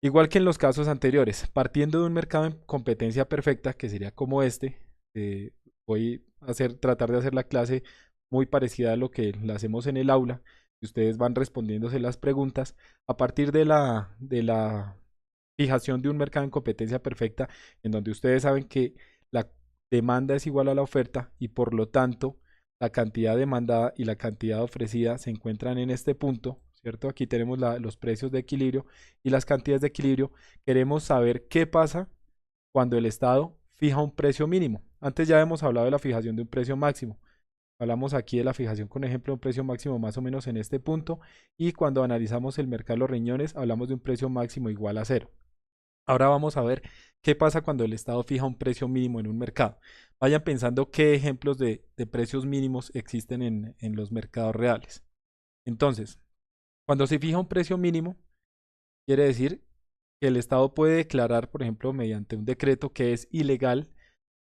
Igual que en los casos anteriores, partiendo de un mercado en competencia perfecta, que sería como este, voy a tratar de hacer la clase muy parecida a lo que la hacemos en el aula, y ustedes van respondiéndose las preguntas a partir de la fijación de un mercado en competencia perfecta, en donde ustedes saben que la demanda es igual a la oferta y por lo tanto la cantidad demandada y la cantidad ofrecida se encuentran en este punto, ¿cierto? Aquí tenemos los precios de equilibrio y las cantidades de equilibrio. Queremos saber qué pasa cuando el Estado fija un precio mínimo. Antes ya hemos hablado de la fijación de un precio máximo. Hablamos aquí de la fijación con ejemplo de un precio máximo más o menos en este punto y cuando analizamos el mercado de los riñones hablamos de un precio máximo igual a cero. Ahora vamos a ver qué pasa cuando el Estado fija un precio mínimo en un mercado. Vayan pensando qué ejemplos de precios mínimos existen en los mercados reales. Entonces, cuando se fija un precio mínimo, quiere decir que el Estado puede declarar, por ejemplo, mediante un decreto que es ilegal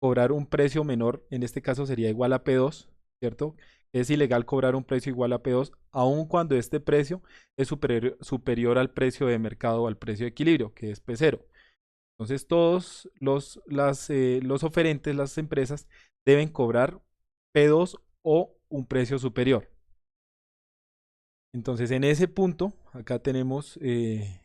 cobrar un precio menor, en este caso sería igual a P2, ¿cierto? Es ilegal cobrar un precio igual a P2, aun cuando este precio es superior al precio de mercado o al precio de equilibrio, que es P0. Entonces todos los oferentes, las empresas, deben cobrar P2 o un precio superior. Entonces en ese punto, acá tenemos en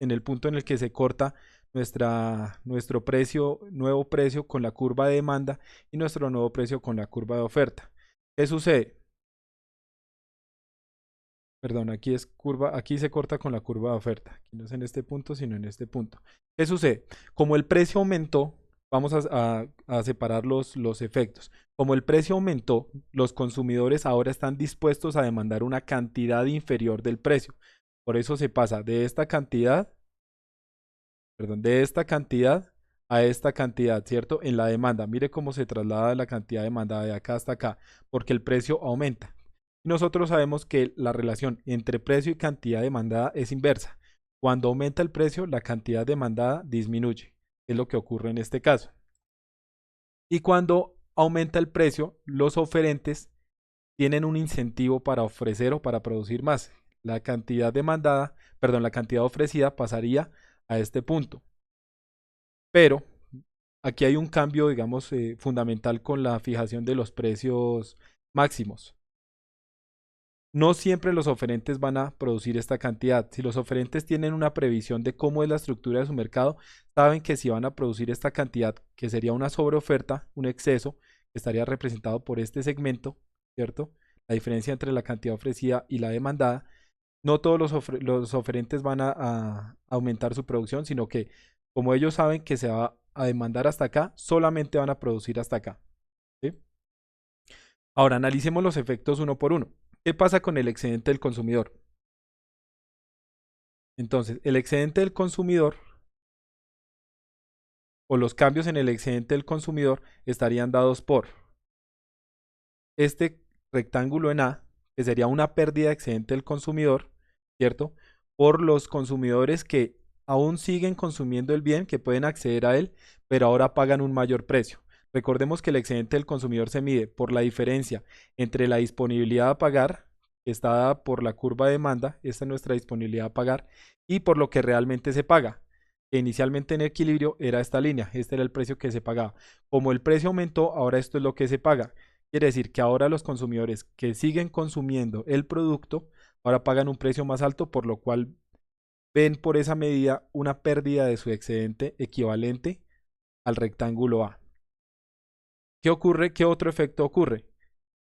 el punto en el que se corta nuestro precio, nuevo precio con la curva de demanda y nuestro nuevo precio con la curva de oferta. ¿Qué sucede? Perdón, aquí es curva, aquí se corta con la curva de oferta. Aquí no es en este punto, sino en este punto. ¿Qué sucede? Como el precio aumentó, vamos a separar los efectos. Como el precio aumentó, los consumidores ahora están dispuestos a demandar una cantidad inferior del precio. Por eso se pasa de esta cantidad, perdón, de esta cantidad a esta cantidad, ¿cierto? En la demanda. Mire cómo se traslada la cantidad demandada de acá hasta acá, porque el precio aumenta. Nosotros sabemos que la relación entre precio y cantidad demandada es inversa. Cuando aumenta el precio, la cantidad demandada disminuye. Es lo que ocurre en este caso. Y cuando aumenta el precio, los oferentes tienen un incentivo para ofrecer o para producir más. La cantidad demandada, perdón, la cantidad ofrecida pasaría a este punto. Pero aquí hay un cambio, digamos, fundamental con la fijación de los precios máximos. No siempre los oferentes van a producir esta cantidad. Si los oferentes tienen una previsión de cómo es la estructura de su mercado, saben que si van a producir esta cantidad, que sería una sobreoferta, un exceso, que estaría representado por este segmento, ¿cierto? La diferencia entre la cantidad ofrecida y la demandada. No todos los oferentes van a aumentar su producción, sino que como ellos saben que se va a demandar hasta acá, solamente van a producir hasta acá. ¿Sí? Ahora analicemos los efectos uno por uno. ¿Qué pasa con el excedente del consumidor? Entonces, el excedente del consumidor o los cambios en el excedente del consumidor estarían dados por este rectángulo en A, que sería una pérdida de excedente del consumidor, ¿cierto? Por los consumidores que aún siguen consumiendo el bien, que pueden acceder a él, pero ahora pagan un mayor precio. Recordemos que el excedente del consumidor se mide por la diferencia entre la disponibilidad a pagar, que está dada por la curva de demanda, esta es nuestra disponibilidad a pagar, y por lo que realmente se paga, que inicialmente en equilibrio era esta línea, este era el precio que se pagaba. Como el precio aumentó, ahora esto es lo que se paga. Quiere decir que ahora los consumidores que siguen consumiendo el producto ahora pagan un precio más alto, por lo cual ven por esa medida una pérdida de su excedente equivalente al rectángulo A. ¿Qué ocurre? ¿Qué otro efecto ocurre?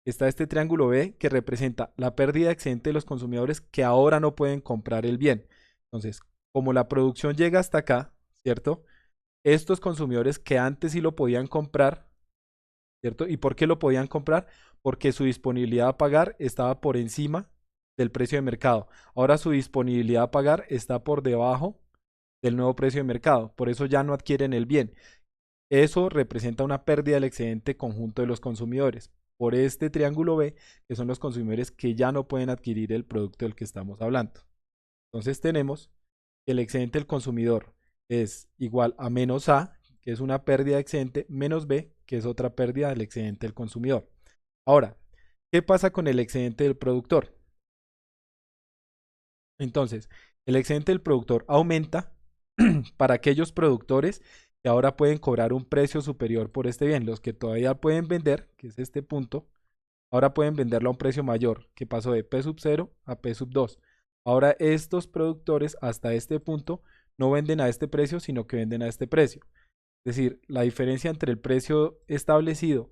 Está este triángulo B que representa la pérdida de excedente de los consumidores que ahora no pueden comprar el bien. Entonces, como la producción llega hasta acá, ¿cierto? Estos consumidores que antes sí lo podían comprar, ¿cierto? ¿Y por qué lo podían comprar? Porque su disponibilidad a pagar estaba por encima del precio de mercado. Ahora su disponibilidad a pagar está por debajo del nuevo precio de mercado. Por eso ya no adquieren el bien. Eso representa una pérdida del excedente conjunto de los consumidores. Por este triángulo B, que son los consumidores que ya no pueden adquirir el producto del que estamos hablando. Entonces tenemos que el excedente del consumidor es igual a menos A, que es una pérdida de excedente, menos B, que es otra pérdida del excedente del consumidor. Ahora, ¿qué pasa con el excedente del productor? Entonces, el excedente del productor aumenta para aquellos productores que ahora pueden cobrar un precio superior por este bien. Los que todavía pueden vender, que es este punto, ahora pueden venderlo a un precio mayor, que pasó de P sub 0 a P sub 2. Ahora estos productores hasta este punto no venden a este precio, sino que venden a este precio. Es decir, la diferencia entre el precio establecido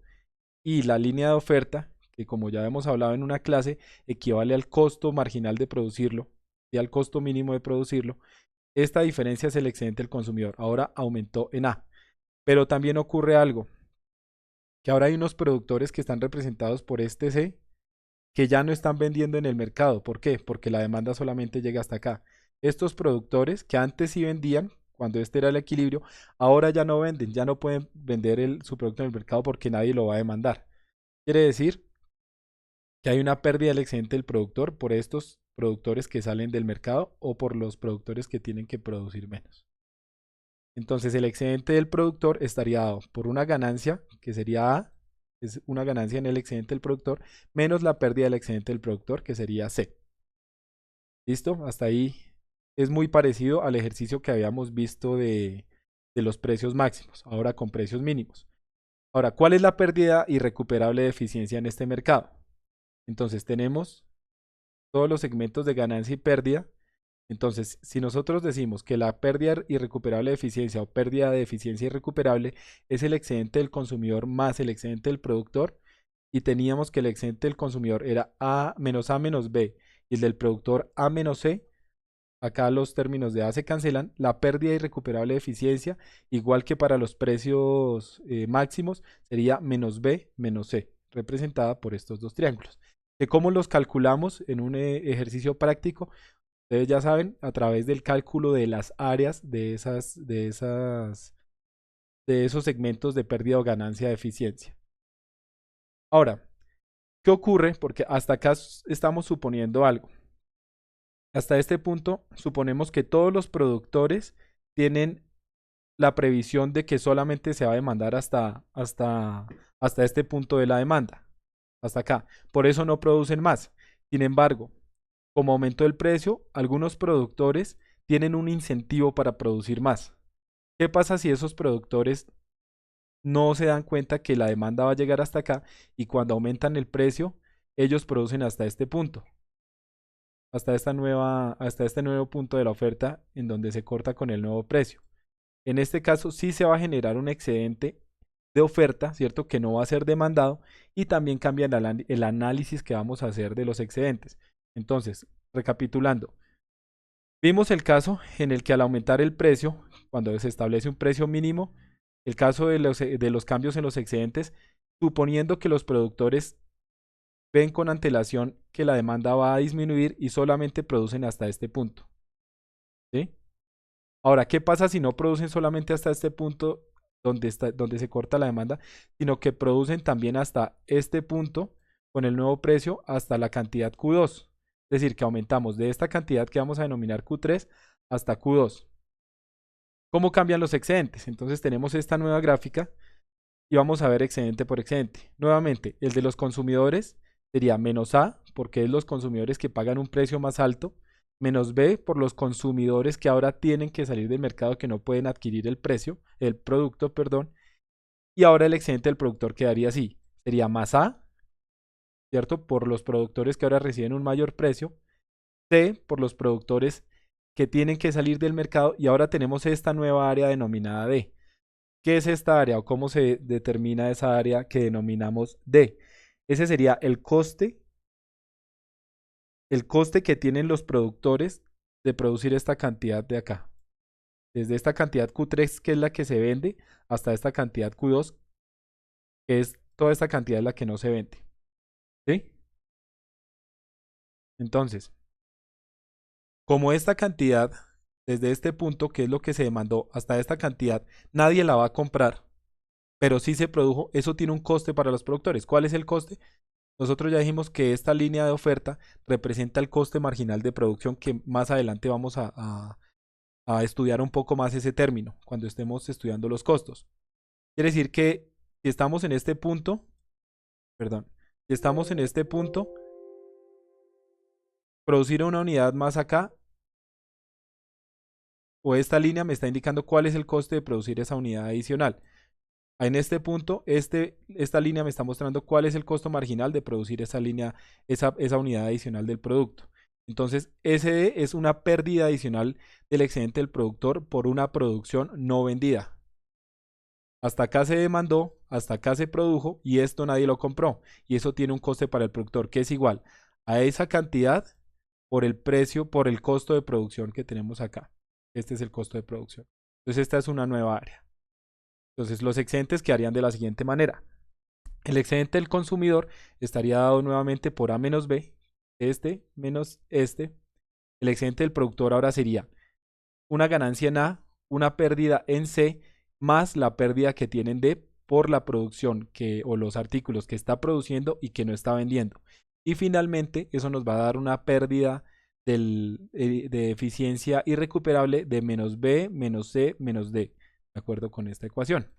y la línea de oferta, que como ya hemos hablado en una clase, equivale al costo marginal de producirlo y al costo mínimo de producirlo. Esta diferencia es el excedente del consumidor. Ahora aumentó en A. Pero también ocurre algo, que ahora hay unos productores que están representados por este C que ya no están vendiendo en el mercado. ¿Por qué? Porque la demanda solamente llega hasta acá. Estos productores que antes sí vendían, cuando este era el equilibrio, ahora ya no venden, ya no pueden vender su producto en el mercado porque nadie lo va a demandar. Quiere decir que hay una pérdida del excedente del productor por estos productores que salen del mercado o por los productores que tienen que producir menos. Entonces el excedente del productor estaría dado por una ganancia, que sería A, es una ganancia en el excedente del productor, menos la pérdida del excedente del productor, que sería C. ¿Listo? Hasta ahí es muy parecido al ejercicio que habíamos visto de los precios máximos, ahora con precios mínimos. Ahora, ¿cuál es la pérdida irrecuperable de eficiencia en este mercado? Entonces tenemos todos los segmentos de ganancia y pérdida. Entonces, si nosotros decimos que la pérdida irrecuperable de eficiencia o pérdida de eficiencia irrecuperable es el excedente del consumidor más el excedente del productor, y teníamos que el excedente del consumidor era A menos B y el del productor A menos C, acá los términos de A se cancelan, la pérdida irrecuperable de eficiencia, igual que para los precios máximos, sería menos B menos C, representada por estos dos triángulos. ¿De cómo los calculamos en un ejercicio práctico? Ustedes ya saben, a través del cálculo de las áreas de esos segmentos de pérdida o ganancia de eficiencia. Ahora, ¿qué ocurre? Porque hasta acá estamos suponiendo algo. Hasta este punto, suponemos que todos los productores tienen la previsión de que solamente se va a demandar hasta este punto de la demanda, hasta acá. Por eso no producen más. Sin embargo, como aumentó el precio, algunos productores tienen un incentivo para producir más. ¿Qué pasa si esos productores no se dan cuenta que la demanda va a llegar hasta acá y cuando aumentan el precio, ellos producen hasta este punto, hasta este nuevo punto de la oferta en donde se corta con el nuevo precio? En este caso sí se va a generar un excedente de oferta, ¿cierto? Que no va a ser demandado y también cambia el análisis que vamos a hacer de los excedentes. Entonces, recapitulando, vimos el caso en el que al aumentar el precio, cuando se establece un precio mínimo, el caso de los cambios en los excedentes, suponiendo que los productores ven con antelación que la demanda va a disminuir y solamente producen hasta este punto. ¿Sí? Ahora, ¿qué pasa si no producen solamente hasta este punto donde se corta la demanda, sino que producen también hasta este punto con el nuevo precio hasta la cantidad Q2? Es decir, que aumentamos de esta cantidad que vamos a denominar Q3 hasta Q2. ¿Cómo cambian los excedentes? Entonces tenemos esta nueva gráfica y vamos a ver excedente por excedente. Nuevamente, el de los consumidores sería menos A, porque es los consumidores que pagan un precio más alto, menos B por los consumidores que ahora tienen que salir del mercado, que no pueden adquirir el producto, perdón, y ahora el excedente del productor quedaría así, sería más A, ¿cierto? Por los productores que ahora reciben un mayor precio, C por los productores que tienen que salir del mercado y ahora tenemos esta nueva área denominada D. ¿Qué es esta área o cómo se determina esa área que denominamos D? Ese sería el coste que tienen los productores de producir esta cantidad de acá. Desde esta cantidad Q3, que es la que se vende, hasta esta cantidad Q2, que es toda esta cantidad la que no se vende. ¿Sí? Entonces, como esta cantidad, desde este punto, que es lo que se demandó, hasta esta cantidad, nadie la va a comprar, pero sí se produjo, eso tiene un coste para los productores. ¿Cuál es el coste? Nosotros ya dijimos que esta línea de oferta representa el coste marginal de producción, que más adelante vamos a estudiar un poco más ese término cuando estemos estudiando los costos. Quiere decir que si estamos en este punto, perdón, si estamos en este punto, producir una unidad más acá o esta línea me está indicando cuál es el coste de producir esa unidad adicional. En este punto, esta línea me está mostrando cuál es el costo marginal de producir esa línea, esa unidad adicional del producto. Entonces, SD es una pérdida adicional del excedente del productor por una producción no vendida. Hasta acá se demandó, hasta acá se produjo y esto nadie lo compró. Y eso tiene un coste para el productor que es igual a esa cantidad por el precio, por el costo de producción que tenemos acá. Este es el costo de producción. Entonces, esta es una nueva área. Entonces, los excedentes quedarían de la siguiente manera. El excedente del consumidor estaría dado nuevamente por A menos B, este menos este. El excedente del productor ahora sería una ganancia en A, una pérdida en C, más la pérdida que tiene en D por la producción o los artículos que está produciendo y que no está vendiendo. Y finalmente, eso nos va a dar una pérdida de eficiencia irrecuperable de menos B, menos C, menos D, de acuerdo con esta ecuación.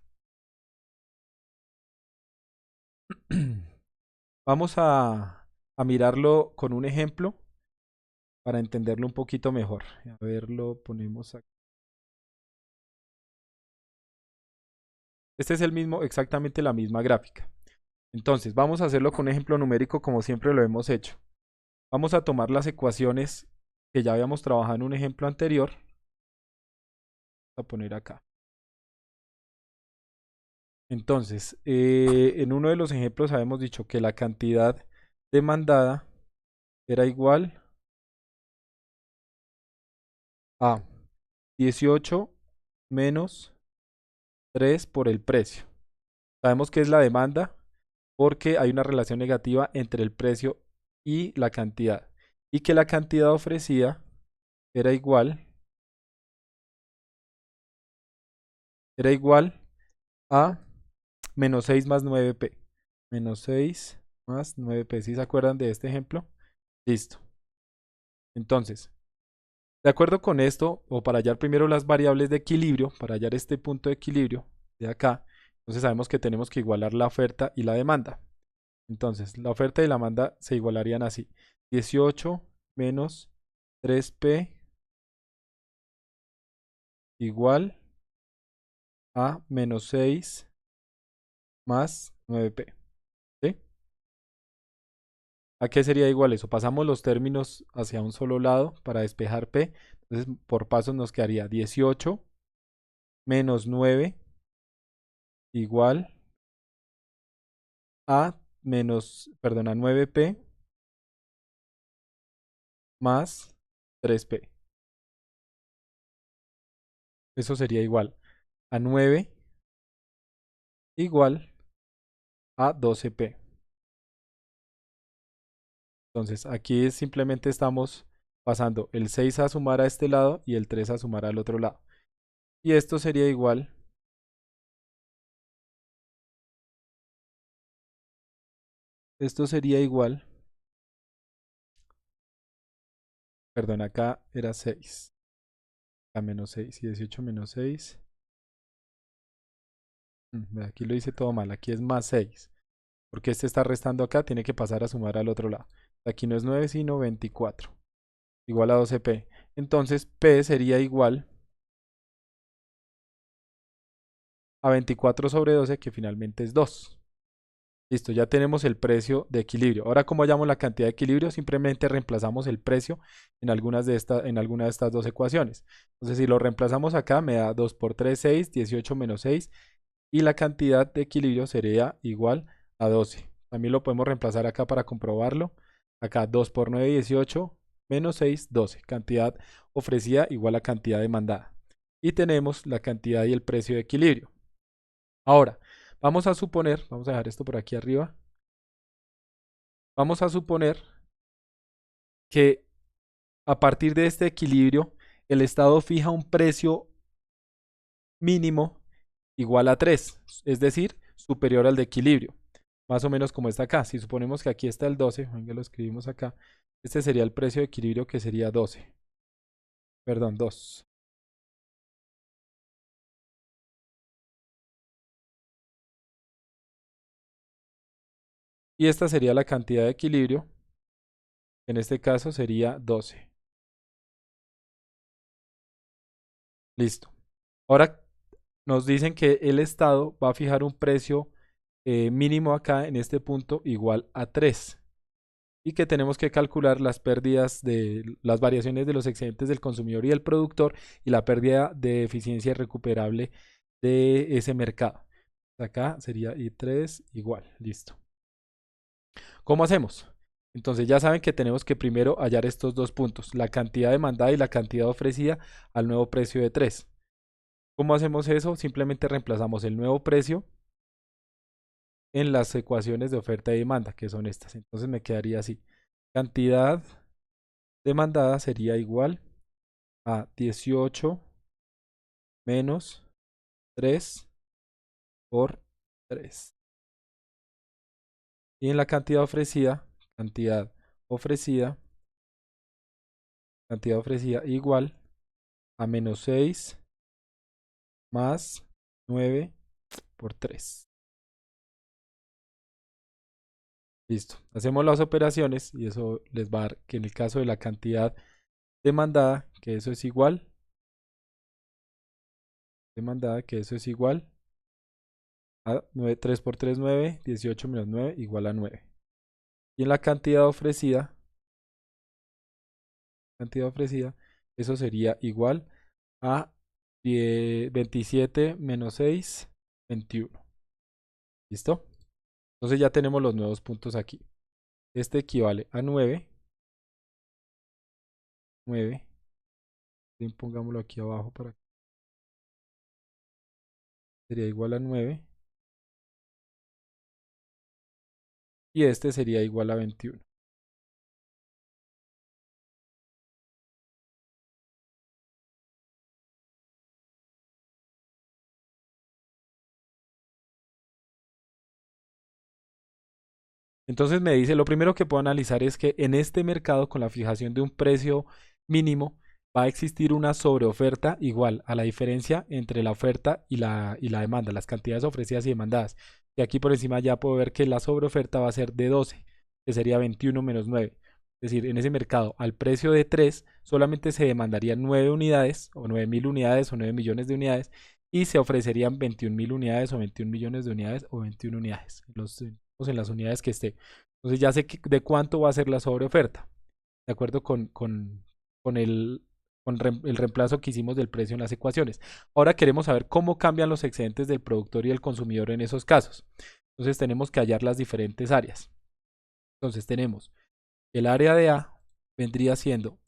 Vamos a mirarlo con un ejemplo para entenderlo un poquito mejor. A ver, lo ponemos aquí. Este es el mismo, exactamente la misma gráfica. Entonces, vamos a hacerlo con un ejemplo numérico como siempre lo hemos hecho. Vamos a tomar las ecuaciones que ya habíamos trabajado en un ejemplo anterior. Vamos a poner acá. Entonces, en uno de los ejemplos habíamos dicho que la cantidad demandada era igual a 18 menos 3 por el precio. Sabemos que es la demanda porque hay una relación negativa entre el precio y la cantidad. Y que la cantidad ofrecida era igual a menos 6 más 9p. Menos 6 más 9p. ¿Sí se acuerdan de este ejemplo? Listo. Entonces, de acuerdo con esto, o para hallar primero las variables de equilibrio, para hallar este punto de equilibrio de acá, entonces sabemos que tenemos que igualar la oferta y la demanda. Entonces, la oferta y la demanda se igualarían así. 18 menos 3p igual a menos 6 más 9p. ¿Sí? ¿A qué sería igual eso? Pasamos los términos hacia un solo lado para despejar p. Entonces, por pasos nos quedaría 18 menos 9 igual a a 9p más 3p. Eso sería igual a 9 igual a 12p. Entonces, aquí simplemente estamos pasando el 6 a sumar a este lado y el 3 a sumar al otro lado. Y esto sería igual, perdón, acá era 6, a menos 6 y 18 menos 6. Aquí lo hice todo mal, aquí es más 6, porque este está restando acá, tiene que pasar a sumar al otro lado. Aquí no es 9 sino 24, igual a 12p. Entonces, p sería igual a 24 sobre 12, que finalmente es 2. Listo, ya tenemos el precio de equilibrio. Ahora, ¿cómo hallamos la cantidad de equilibrio? Simplemente reemplazamos el precio en alguna de estas dos ecuaciones. Entonces, si lo reemplazamos acá, me da 2 por 3, 6, 18 menos 6. Y la cantidad de equilibrio sería igual a 12. También lo podemos reemplazar acá para comprobarlo. Acá 2 por 9, 18, menos 6, 12. Cantidad ofrecida igual a cantidad demandada. Y tenemos la cantidad y el precio de equilibrio. Ahora, vamos a dejar esto por aquí arriba. Vamos a suponer que a partir de este equilibrio, el Estado fija un precio mínimo igual a 3, es decir, superior al de equilibrio. Más o menos como está acá. Si suponemos que aquí está el 12, venga, lo escribimos acá. Este sería el precio de equilibrio que sería 12. Perdón, 2. Y esta sería la cantidad de equilibrio. En este caso sería 12. Listo. Ahora nos dicen que el Estado va a fijar un precio mínimo acá en este punto igual a 3 y que tenemos que calcular las pérdidas de las variaciones de los excedentes del consumidor y el productor y la pérdida de eficiencia recuperable de ese mercado. Acá sería I3 igual, listo. ¿Cómo hacemos? Entonces ya saben que tenemos que primero hallar estos dos puntos, la cantidad demandada y la cantidad ofrecida al nuevo precio de 3. ¿Cómo hacemos eso? Simplemente reemplazamos el nuevo precio en las ecuaciones de oferta y demanda, que son estas. Entonces me quedaría así. Cantidad demandada sería igual a 18 menos 3 por 3. Y en la cantidad ofrecida, cantidad ofrecida igual a menos 6 más 9 por 3. Listo. Hacemos las operaciones y eso les va a dar que en el caso de la cantidad demandada, que eso es igual, a 9, 3 por 3, 9, 18 menos 9 igual a 9. Y en la cantidad ofrecida, eso sería igual a 27 menos 6, 21. ¿Listo? Entonces ya tenemos los nuevos puntos aquí. Este equivale a 9. 9. Pongámoslo aquí abajo para que sería igual a 9. Y este sería igual a 21. Entonces me dice, lo primero que puedo analizar es que en este mercado con la fijación de un precio mínimo va a existir una sobreoferta igual a la diferencia entre la oferta y la demanda, las cantidades ofrecidas y demandadas. Y aquí por encima ya puedo ver que la sobreoferta va a ser de 12, que sería 21 menos 9. Es decir, en ese mercado al precio de 3 solamente se demandarían 9 unidades o 9.000 unidades o 9 millones de unidades y se ofrecerían 21.000 unidades o 21 millones de unidades o 21 unidades. En las unidades que esté. Entonces ya sé de cuánto va a ser la sobreoferta, de acuerdo con el reemplazo que hicimos del precio en las ecuaciones. Ahora queremos saber cómo cambian los excedentes del productor y el consumidor en esos casos. Entonces tenemos que hallar las diferentes áreas. Entonces tenemos el área de A vendría siendo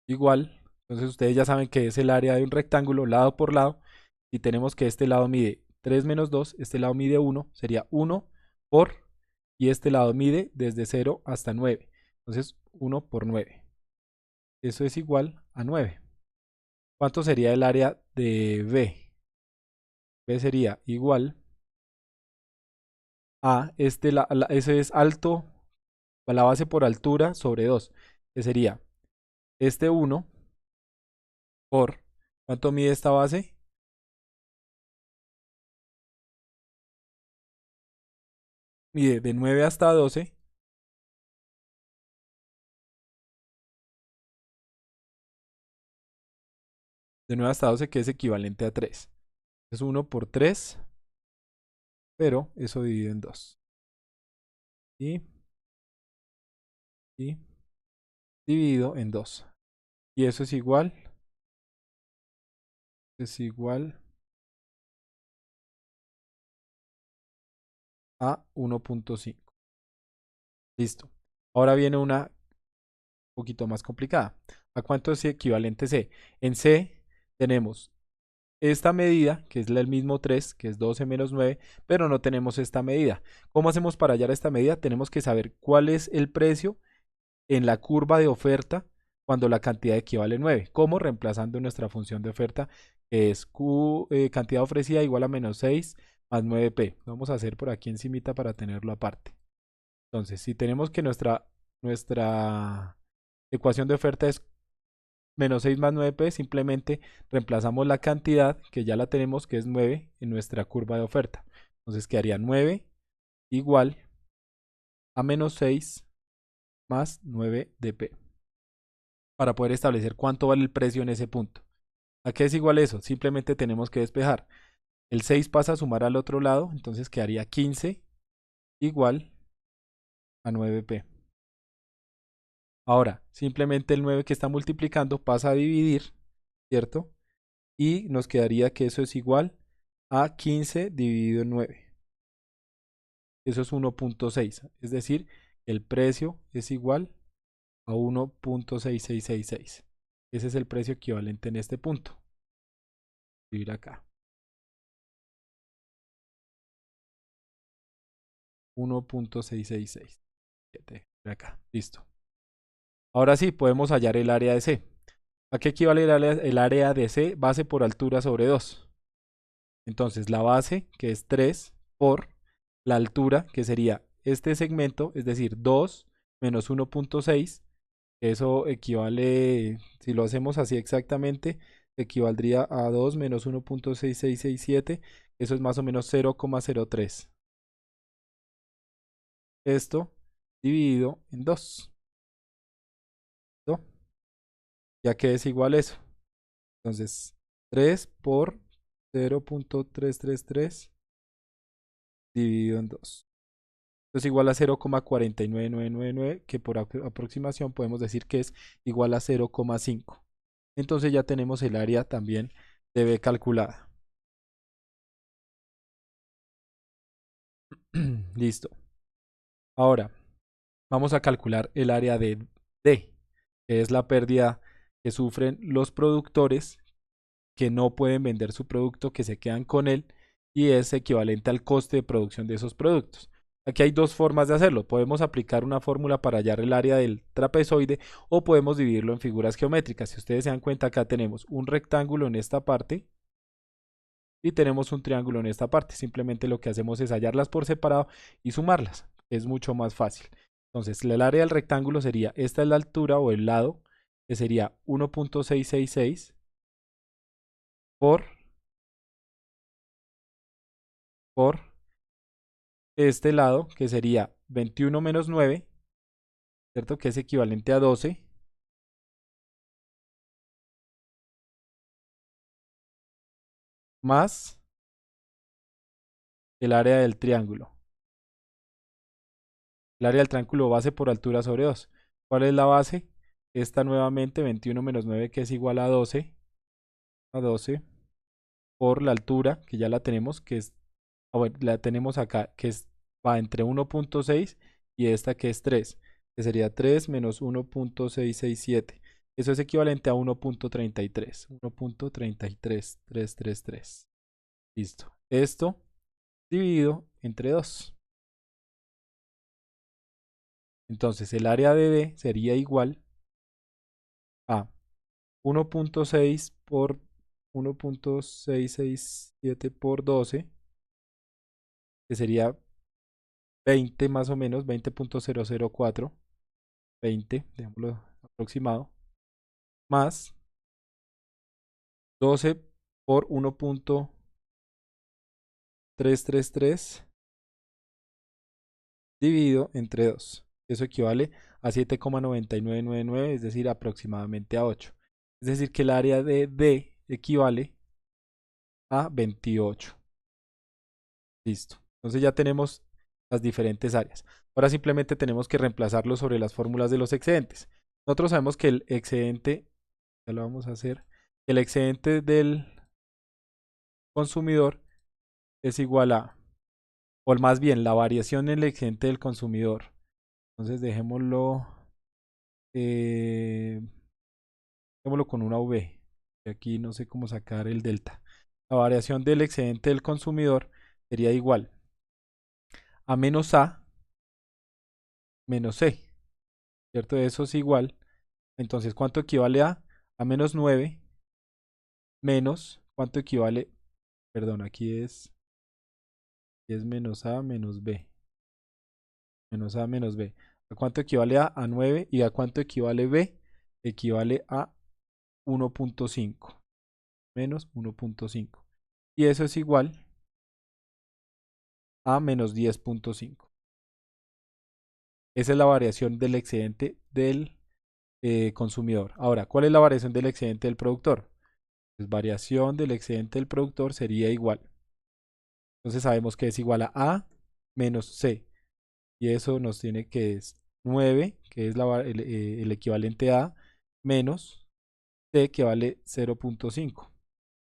igual. Entonces ustedes ya saben que es el área de un rectángulo lado por lado. Y tenemos que este lado mide 3 menos 2, este lado mide 1, sería 1 por, y este lado mide desde 0 hasta 9. Entonces 1 por 9. Eso es igual a 9. ¿Cuánto sería el área de B? B sería igual a ese es alto, la base por altura sobre 2, que sería este 1 por, ¿cuánto mide esta base? Mide de 9 hasta 12, de 9 hasta 12 que es equivalente a 3. Es 1 por 3, pero eso divide en 2. Y, y dividido en 2. Y eso es igual a 1.5. Listo. Ahora viene una poquito más complicada. ¿A cuánto es equivalente C? En C tenemos esta medida, que es el mismo 3, que es 12 menos 9, pero no tenemos esta medida. ¿Cómo hacemos para hallar esta medida? Tenemos que saber cuál es el precio en la curva de oferta cuando la cantidad equivale a 9. ¿Cómo? Reemplazando nuestra función de oferta, que es Q, cantidad ofrecida igual a menos 6 más 9P. Vamos a hacer por aquí encimita para tenerlo aparte. Entonces, si tenemos que nuestra ecuación de oferta es menos 6 más 9P, simplemente reemplazamos la cantidad que ya la tenemos, que es 9, en nuestra curva de oferta. Entonces quedaría 9 igual a menos 6 más 9 de P. para poder establecer cuánto vale el precio en ese punto. ¿A qué es igual eso? Simplemente tenemos que despejar. El 6 pasa a sumar al otro lado, entonces quedaría 15 igual a 9p. Ahora, simplemente el 9 que está multiplicando pasa a dividir, ¿cierto? Y nos quedaría que eso es igual a 15 dividido en 9. Eso es 1.6. Es decir, el precio es igual a 1.6666. Ese es el precio equivalente en este punto. Escribir acá. 1.666. Acá. Listo. Ahora sí, podemos hallar el área de C. ¿A qué equivale el área de C? Base por altura sobre 2. Entonces, la base, que es 3, por la altura, que sería este segmento, es decir, 2 menos 1.6. Eso equivale, si lo hacemos así exactamente, equivaldría a 2 menos 1.6667. Eso es más o menos 0,03. Esto dividido en 2. ¿No? Ya que es igual eso. Entonces, 3 por 0.333 dividido en 2. Esto es igual a 0,49999, que por aproximación podemos decir que es igual a 0,5. Entonces ya tenemos el área también de B calculada. Listo. Ahora, vamos a calcular el área de D, que es la pérdida que sufren los productores que no pueden vender su producto, que se quedan con él, y es equivalente al coste de producción de esos productos. Aquí hay dos formas de hacerlo. Podemos aplicar una fórmula para hallar el área del trapezoide o podemos dividirlo en figuras geométricas. Si ustedes se dan cuenta, acá tenemos un rectángulo en esta parte y tenemos un triángulo en esta parte. Simplemente lo que hacemos es hallarlas por separado y sumarlas. Es mucho más fácil. Entonces, el área del rectángulo sería, esta es la altura o el lado, que sería 1.666 por este lado, que sería 21 menos 9, ¿cierto? Que es equivalente a 12, más el área del triángulo. El área del triángulo base por altura sobre 2. ¿Cuál es la base? Esta nuevamente, 21 menos 9, que es igual a 12 por la altura, que ya la tenemos, que es, bueno, la tenemos acá, que es, va entre 1.6 y esta que es 3, que sería 3 menos 1.667. Eso es equivalente a 1.33. 1.33333. Listo. Esto dividido entre 2. Entonces el área de D sería igual a 1.6 por 1.667 por 12, que sería 20 más o menos, 20.004, 20, dejémoslo aproximado, más 12 por 1.333 dividido entre 2. Eso equivale a 7,9999, es decir, aproximadamente a 8. Es decir, que el área de D equivale a 28. Listo. Entonces ya tenemos las diferentes áreas. Ahora simplemente tenemos que reemplazarlo sobre las fórmulas de los excedentes. Nosotros sabemos que el excedente, ya lo vamos a hacer, el excedente del consumidor es igual a, o más bien, la variación en el excedente del consumidor. Entonces eh, dejémoslo con una V. Y aquí no sé cómo sacar el delta. La variación del excedente del consumidor sería igual a menos A menos C, ¿cierto? Eso es igual. Entonces, ¿cuánto equivale a menos 9 menos, ¿cuánto equivale? Perdón, aquí es menos A menos B. Menos A menos B. ¿A cuánto equivale A 9 y a cuánto equivale B? Equivale a 1.5 menos 1.5. Y eso es igual a menos 10.5. Esa es la variación del excedente del consumidor. Ahora, ¿cuál es la variación del excedente del productor? Pues variación del excedente del productor sería igual. Entonces sabemos que es igual a A menos C. Y eso nos tiene que es 9, que es el equivalente a menos C, que vale 0.5.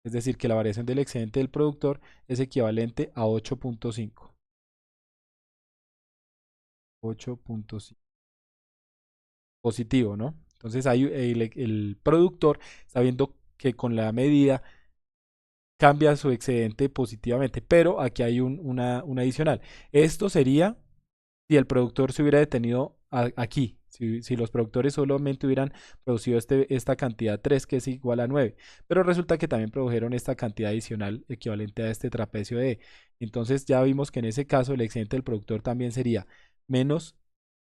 Es decir, que la variación del excedente del productor es equivalente a 8.5. 8.5. Positivo, ¿no? Entonces ahí el productor está viendo que con la medida cambia su excedente positivamente, pero aquí hay un adicional. Esto sería si el productor se hubiera detenido aquí, si los productores solamente hubieran producido esta cantidad 3 que es igual a 9, pero resulta que también produjeron esta cantidad adicional equivalente a este trapecio de E. Entonces ya vimos que en ese caso el excedente del productor también sería menos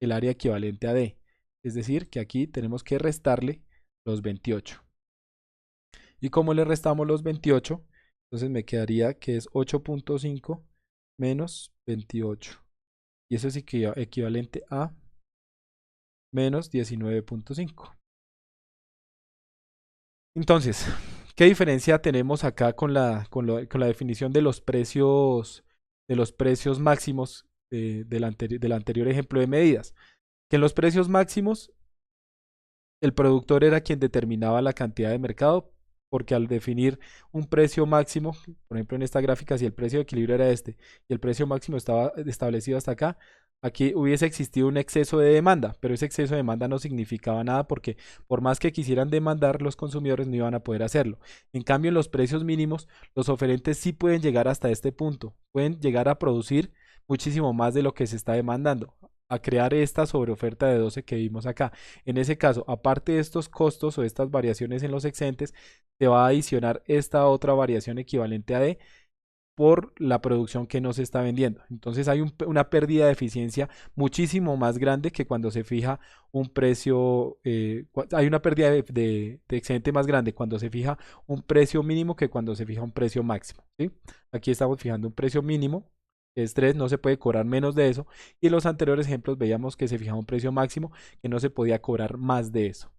el área equivalente a D. Es decir, que aquí tenemos que restarle los 28. ¿Y cómo le restamos los 28? Entonces me quedaría que es 8.5 menos 28. Y eso es equivalente a menos 19.5. Entonces, ¿qué diferencia tenemos acá con la definición de los precios máximos del anterior ejemplo de medidas? Que en los precios máximos el productor era quien determinaba la cantidad de mercado, porque al definir un precio máximo, por ejemplo en esta gráfica, si el precio de equilibrio era este y el precio máximo estaba establecido hasta acá, aquí hubiese existido un exceso de demanda, pero ese exceso de demanda no significaba nada porque por más que quisieran demandar, los consumidores no iban a poder hacerlo. En cambio, en los precios mínimos, los oferentes sí pueden llegar hasta este punto, pueden llegar a producir muchísimo más de lo que se está demandando, a crear esta sobreoferta de 12 que vimos acá. En ese caso, aparte de estos costos o estas variaciones en los excedentes, te va a adicionar esta otra variación equivalente a D por la producción que no se está vendiendo. Entonces hay una pérdida de eficiencia muchísimo más grande que cuando se fija un precio, hay una pérdida de excedente más grande cuando se fija un precio mínimo que cuando se fija un precio máximo. ¿Sí? Aquí estamos fijando un precio mínimo, que es 3, no se puede cobrar menos de eso. Y en los anteriores ejemplos veíamos que se fijaba un precio máximo que no se podía cobrar más de eso.